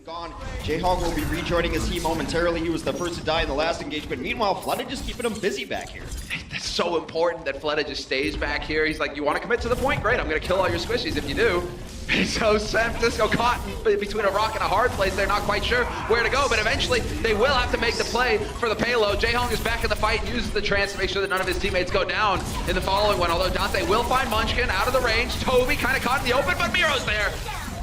Gone. Jayhawk will be rejoining his team momentarily. He was the first to die in the last engagement. Meanwhile, Fleta just keeping him busy back here. That's so important that Fleta just stays back here. He's like, you want to commit to the point? Great, I'm going to kill all your squishies if you do. So San Francisco caught between a rock and a hard place. They're not quite sure where to go, but eventually they will have to make the play for the payload. Jayhawk is back in the fight, uses the trance to make sure that none of his teammates go down in the following one, although Dante will find Munchkin out of the range. Toby kind of caught in the open, but Miro's there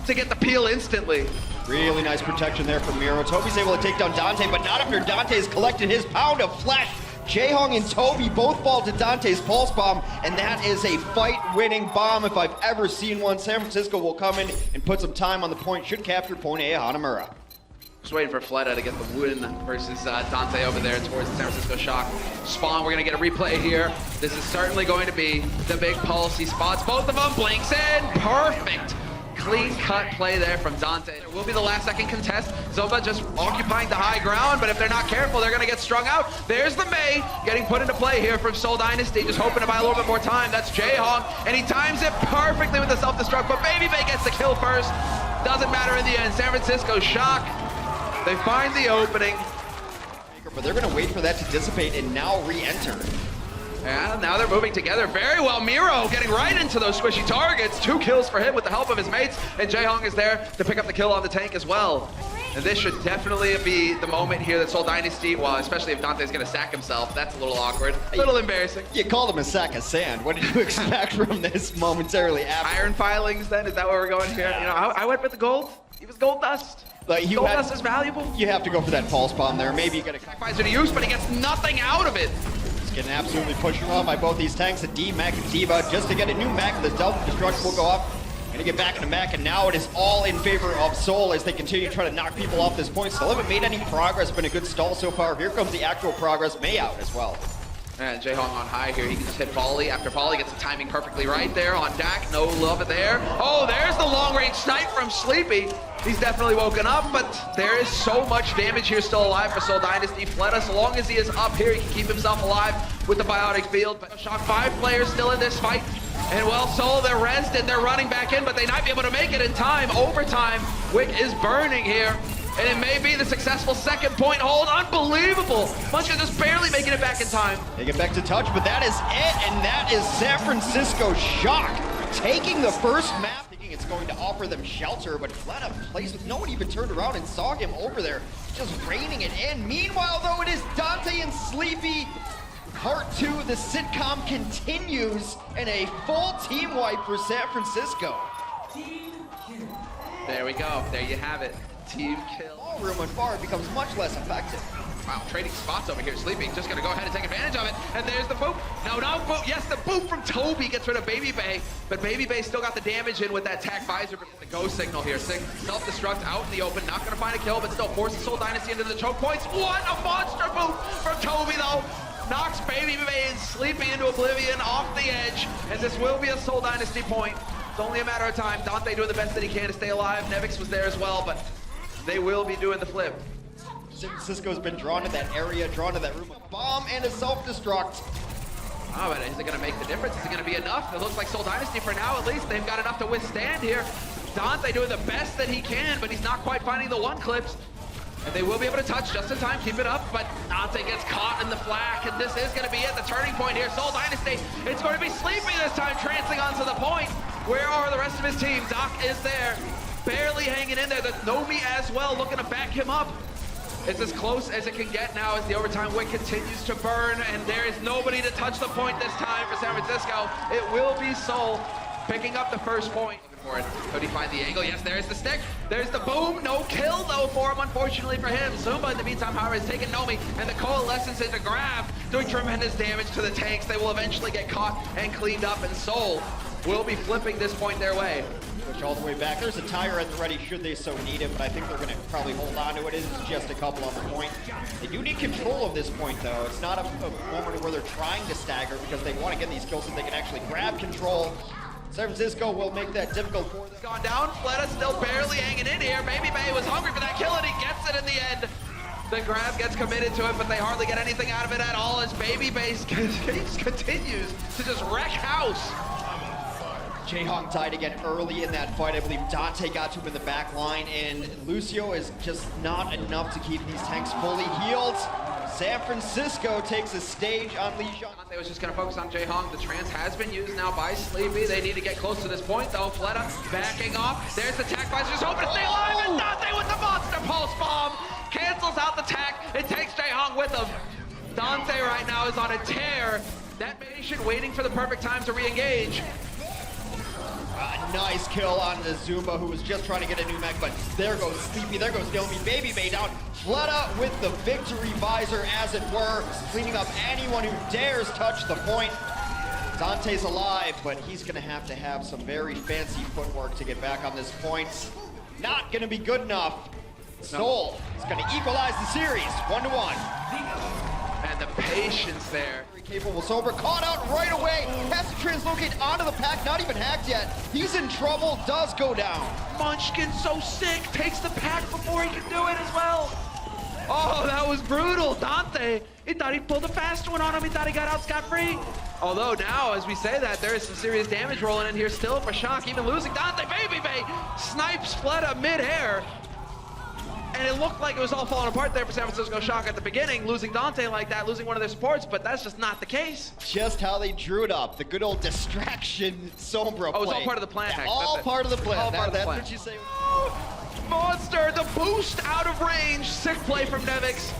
to get the peel instantly. Really nice protection there from Miro. Toby's able to take down Dante, but not after Dante's collected his pound of flesh. Jayhawk and Toby both fall to Dante's pulse bomb, and that is a fight-winning bomb if I've ever seen one. San Francisco will come in and put some time on the point. Should capture point A, Hanamura. Just waiting for Fleta to get the win versus Dante over there towards the San Francisco Shock. Spawn, we're going to get a replay here. This is certainly going to be the big policy spots. Both of them blinks in. Perfect. Clean cut play there from Dante. It will be the last second contest. Zova just occupying the high ground, but if they're not careful, they're going to get strung out. There's the Mei getting put into play here from Seoul Dynasty, just hoping to buy a little bit more time. That's Jayhawk, and he times it perfectly with the self-destruct, but Baby Bay gets the kill first. Doesn't matter in the end. San Francisco Shock, they find the opening. But they're going to wait for that to dissipate and now re-enter. And now they're moving together very well. Miro getting right into those squishy targets. 2 kills for him with the help of his mates. And Jayhawk is there to pick up the kill on the tank as well. And this should definitely be the moment here that Seoul Dynasty, well, especially if Dante's going to sack himself. That's a little awkward, a little embarrassing. You called him a sack of sand. What did you expect from this momentarily after? Iron filings then? Is that where we're going here? You know, I went with the gold. He was gold dust. Like gold dust is valuable. You have to go for that pulse bomb there. Maybe you get a sacrifice to use, but he gets nothing out of it. Getting absolutely pushed around by both these tanks, the D, Mac, and D.Va, just to get a new Mac. The self-destruct will go up. Gonna get back into Mac, and now it is all in favor of Seoul as they continue trying to knock people off this point. Still haven't made any progress, been a good stall so far. Here comes the actual progress. Mei out as well. And Jayhawk on high here, he can just hit volley after volley, gets the timing perfectly right there on Dak, no love there. Oh, there's the long-range snipe from Sleepy. He's definitely woken up, but there is so much damage here still alive for Seoul Dynasty. Fleta, so long as he is up here, he can keep himself alive with the biotic field. But Shock 5 players still in this fight. And well, Seoul, they're rested, they're running back in, but they might be able to make it in time. Overtime, Wick is burning here. And it may be the successful second point hold. Unbelievable. Munchkin just barely making it back in time. They get back to touch, but that is it, and that is San Francisco Shock taking the first map. Thinking it's going to offer them shelter, but Fleta plays with no one even turned around and saw him over there, just raining it in. Meanwhile, though, it is Dante and Sleepy. Part 2, the sitcom continues, and a full team wipe for San Francisco. There we go. There you have it. Team kill. Ballroom and far becomes much less effective. Wow, trading spots over here. Sleepy just gonna go ahead and take advantage of it. And there's the boop. No, boop. Yes, the boop from Toby gets rid of Baby Bay. But Baby Bay still got the damage in with that tack visor. The go signal here. Self-destruct out in the open. Not gonna find a kill, but still forces Seoul Dynasty into the choke points. What a monster boop from Toby, though. Knocks Baby Bay and Sleepy into oblivion off the edge. And this will be a Seoul Dynasty point. It's only a matter of time. Dante doing the best that he can to stay alive. Nevix was there as well, but they will be doing the flip. San Francisco's been drawn to that area, drawn to that room. A bomb and a self-destruct. Oh, but is it going to make the difference? Is it going to be enough? It looks like Seoul Dynasty for now, at least. They've got enough to withstand here. Dante doing the best that he can, but he's not quite finding the one clips. And they will be able to touch just in time, keep it up, but Dante gets caught in the flak, and this is going to be at the turning point here. Seoul Dynasty, it's going to be Sleepy this time, trancing onto the point. Where are the rest of his team? Doc is there, barely hanging in there. The Nomi as well, looking to back him up. It's as close as it can get now as the overtime wick continues to burn, and there is nobody to touch the point this time for San Francisco. It will be Seoul picking up the first point. For it. Could he find the angle? Yes, there's the stick. There's the boom. No kill, though, for him, unfortunately for him. Zumba, in the meantime, however, has taken Nomi, and the Coalescence into grab, doing tremendous damage to the tanks. They will eventually get caught and cleaned up, and Seoul will be flipping this point their way. Push all the way back. There's a tire at the ready should they so need it, but I think they're going to probably hold on to it. It is just a couple on the point. They do need control of this point, though. It's not a moment where they're trying to stagger because they want to get these kills so they can actually grab control. San Francisco will make that difficult for them. Gone down. Fleta still barely hanging in here. Baby Bay was hungry for that kill, and he gets it in the end. The grab gets committed to it, but they hardly get anything out of it at all as Baby Bay continues to just wreck house. Jaehong died again early in that fight. I believe Dante got to him in the back line, and Lucio is just not enough to keep these tanks fully healed. San Francisco takes a stage on Lijiang. Dante was just going to focus on Jaehong. The trance has been used now by Sleepy. They need to get close to this point, though. Fleta backing off. There's the tack visor, just hoping to stay alive, and Dante with the monster pulse bomb cancels out the tack. It takes Jaehong with him. Dante right now is on a tear. That patient waiting for the perfect time to re-engage. A nice kill on the Zumba, who was just trying to get a new mech, but there goes Sleepy, there goes Naomi. Baby Bay down. Fleta with the victory visor, as it were, cleaning up anyone who dares touch the point. Dante's alive, but he's going to have some very fancy footwork to get back on this point. Not going to be good enough. Soul is going to equalize the series, 1-1. And the patience there. Very capable Sombra, caught out right away. Has to translocate onto the pack, not even hacked yet. He's in trouble, does go down. Munchkin so sick, takes the pack before he can do it as well. Oh, that was brutal. Dante, he thought he pulled a fast one on him. He thought he got out scot-free. Although now, as we say that, there is some serious damage rolling in here still for Shock, even losing Dante. Baby Bay snipes Fleta mid-air. And it looked like it was all falling apart there for San Francisco Shock at the beginning, losing Dante like that, losing one of their supports, but that's just not the case. Just how they drew it up, the good old distraction Sombra play. Oh, it's all part of the plan. Yeah, all part of the plan. All part of the plan. That's what you say. Monster, the boost out of range. Sick play from Nevix.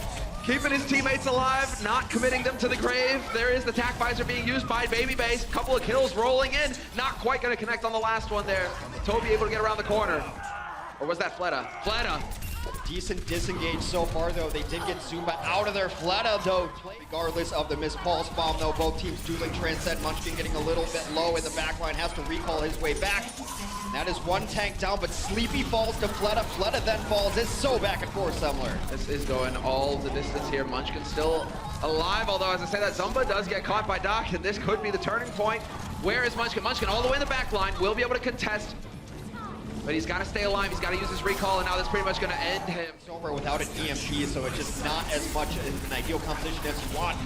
Keeping his teammates alive, not committing them to the grave. There is the tack visor being used by Baby Base. Couple of kills rolling in. Not quite going to connect on the last one there. Toby able to get around the corner. Or was that Fleta? Fleta. Decent disengage so far, though. They did get Zumba out of their. Fleta, though, regardless of the missed pulse bomb, though, both teams dueling Transcend. Munchkin getting a little bit low in the backline, has to recall his way back. That is one tank down, but Sleepy falls to Fleta. Fleta then falls. It's so back and forth, Semler. This is going all the distance here. Munchkin still alive, although as I say that, Zumba does get caught by Doc, and this could be the turning point. Where is Munchkin? Munchkin all the way in the back line, will be able to contest. But he's got to stay alive, he's got to use his recall, and now that's pretty much going to end him. It's over without an EMP, so it's just not as much an ideal composition as you want.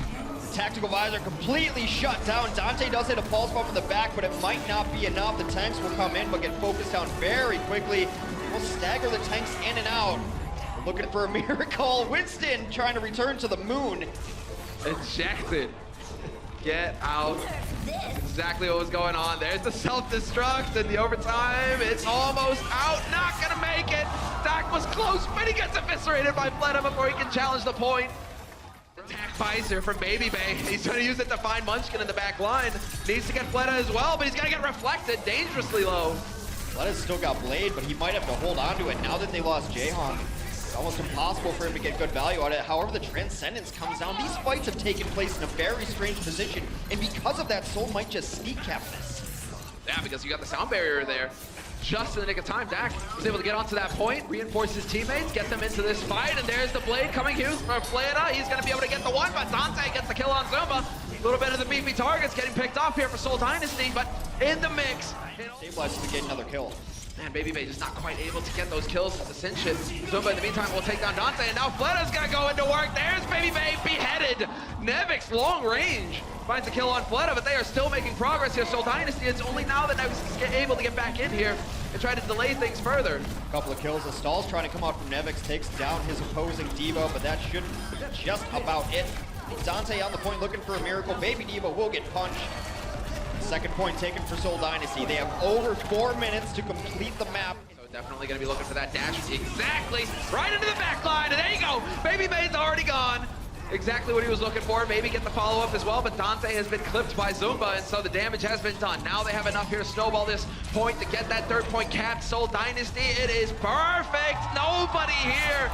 The tactical visor completely shut down. Dante does hit a pulse bomb in the back, but it might not be enough. The tanks will come in, but get focused down very quickly. We'll stagger the tanks in and out. We're looking for a miracle. Winston trying to return to the moon. Ejected. Get out. That's exactly what was going on. There's the self-destruct and the overtime. It's almost out. Not gonna make it. Dak was close, but he gets eviscerated by Fleta before he can challenge the point. Attack visor from Baby Bay. He's gonna use it to find Munchkin in the back line. Needs to get Fleta as well, but he's gonna get reflected dangerously low. Fleta's still got Blade, but he might have to hold on to it now that they lost Jaehong. It's almost impossible for him to get good value out of it. However, the Transcendence comes down. These fights have taken place in a very strange position, and because of that, Soul might just sneak cap this. Yeah, because you got the sound barrier there. Just in the nick of time, Dak was able to get onto that point, reinforce his teammates, get them into this fight, and there's the Blade coming here from Fleta. He's going to be able to get the one, but Dante gets the kill on Zumba. A little bit of the beefy targets getting picked off here for Seoul Dynasty, but in the mix. Stabilizes to get another kill. Man, Baby Bay just not quite able to get those kills to cinch it. Zumba in the meantime will take down Dante, and now Fleta's gonna go into work. There's Baby Bay beheaded. Nevix long range finds a kill on Fleta, but they are still making progress here. Seoul Dynasty, it's only now that Nevix is able to get back in here and try to delay things further. A couple of kills. The stall's trying to come out from Nevix, takes down his opposing Devo, but that should be just about it. Dante on the point looking for a miracle. Baby Devo will get punched. Second point taken for Seoul Dynasty. They have over 4 minutes to complete the map. So definitely going to be looking for that dash. Exactly. Right into the back line. And there you go. Baby Bay's already gone. Exactly what he was looking for. Maybe get the follow-up as well. But Dante has been clipped by Zumba. And so the damage has been done. Now they have enough here to snowball this point to get that third point capped. Seoul Dynasty, it is perfect. Nobody here.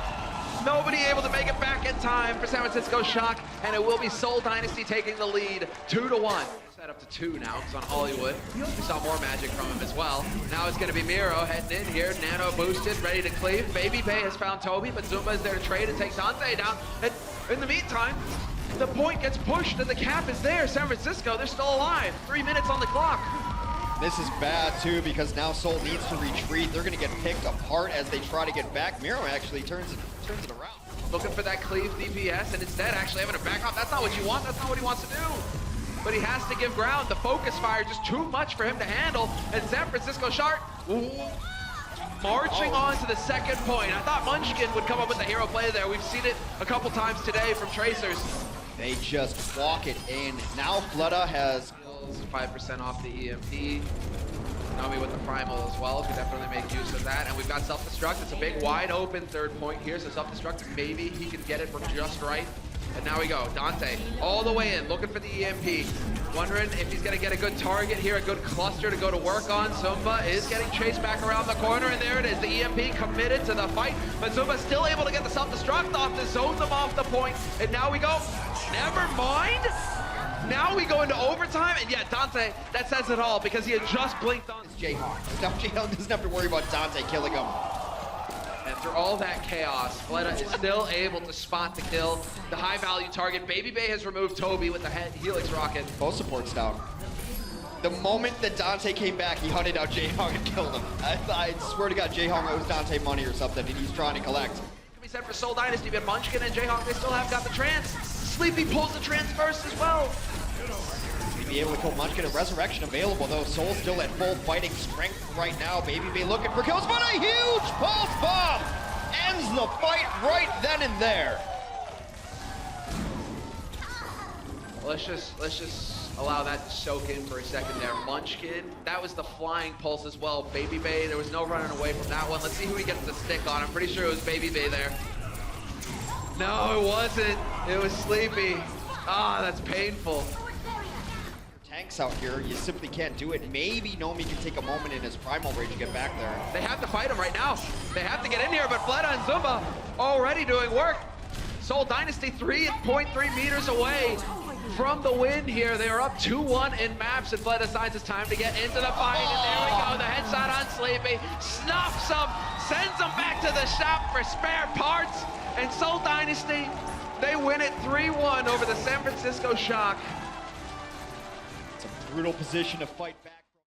Nobody able to make it back in time for San Francisco Shock. And it will be Seoul Dynasty taking the lead 2-1. Set up to 2 now, because on Hollywood, we saw more magic from him as well. Now it's going to be Miro heading in here, nano boosted, ready to cleave. Baby Bay has found Toby, but Zumba is there to trade and take Dante down. And in the meantime, the point gets pushed and the cap is there. San Francisco, they're still alive. 3 minutes on the clock. This is bad too, because now Seoul needs to retreat. They're going to get picked apart as they try to get back. Miro actually turns it around. Looking for that cleave DPS, and instead actually having to back off. That's not what you want. That's not what he wants to do. but he has to give ground. The focus fire just too much for him to handle, and San Francisco Shark marching on to the second point. I thought Munchkin would come up with the hero play there. We've seen it a couple times today from Tracers. They just walk it in. Now Fleta has 5% off the EMP. Nomi with the primal as well, could definitely make use of that. And we've got self-destruct. It's a big wide open third point here, so self-destruct, maybe he can get it from just right. And now we go, Dante all the way in, looking for the EMP. Wondering if he's gonna get a good target here, a good cluster to go to work on. Zumba is getting chased back around the corner, and there it is, the EMP committed to the fight, but Zumba's still able to get the self-destruct off to zone them off the point. And now we go, never mind. Now we go into overtime, and yeah, Dante, that says it all, because he had just blinked on Jayhawk. Now Jayhawk doesn't have to worry about Dante killing him. And through all that chaos, Fleta is still able to spot the kill, the high-value target. Baby Bay has removed Toby with the Helix Rocket. Both supports down. The moment that Dante came back, he hunted out Jayhawk and killed him. I swear to God, Jayhawk owes Dante money or something, and he's trying to collect. Can be said for Seoul Dynasty, but Munchkin and Jayhawk, they still have got the trance. Sleepy pulls the trance first as well. Be able to kill Munchkin, and Resurrection available though. Soul still at full fighting strength right now. Baby Bay looking for kills, but a huge pulse bomb ends the fight right then and there. Let's just allow that to soak in for a second there. Munchkin, that was the flying pulse as well. Baby Bay, there was no running away from that one. Let's see who he gets the stick on. I'm pretty sure it was Baby Bay there. No, it wasn't. It was Sleepy. Ah, that's painful. Tanks out here, you simply can't do it. Maybe Nomi can take a moment in his primal rage to get back there. They have to fight him right now. They have to get in here, but Fleta and Zumba already doing work. Seoul Dynasty 3.3 meters away from the win here. They are up 2-1 in maps, and Fleta decides it's time to get into the fight. And there we go, the headshot on Sleepy. Snuffs him, sends him back to the shop for spare parts. And Seoul Dynasty, they win it 3-1 over the San Francisco Shock. It's a brutal position to fight back.